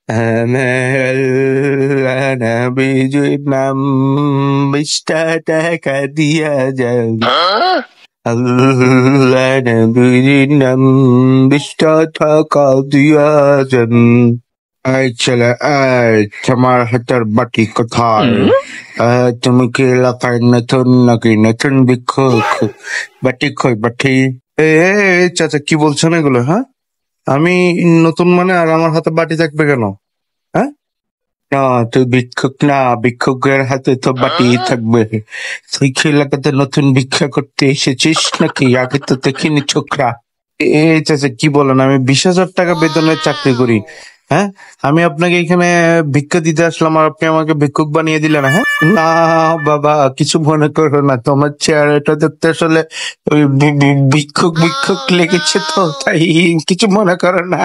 أنا بيجي نام بشتاتك ديا جن أنا بيجي نام بشتاتك ديا جن এই ছেলে এই তোমার হাতের বাটি কোথায় তুমি কি এলাকায় নতুন নাকি নতুন ভিক্ষুক বাটি কই বাটি এ চাচা কি বলছেন এগুলো হ্যাঁ আমি নতুন মানে আর আমার হাতে বাটি থাকবে কেন হ্যাঁ না তুই ভিক্ষুক না ভিক্ষুকের হাতে তো বাটি থাকবে তুই কি এলাকাতে নতুন ভিক্ষা করতে এসেছিস নাকি আগে তো দেখিনি ছোকরা চাচা কি বলেন আমি 20,000 টাকা বেতনের চাকরি করি হ্যাঁ আমি আপনাকে এখানে ভিক্ষা দিতে আসলাম আর আপনি আমাকে ভিক্ষুক বানিয়ে দিলেন হ্যাঁ না বাবা কিছু মনে করো না তোমার চেহারাটা দেখতে আসলে ওই ভিক্ষুক ভিক্ষুক লেগেছে তো তাই কিছু মনে করো না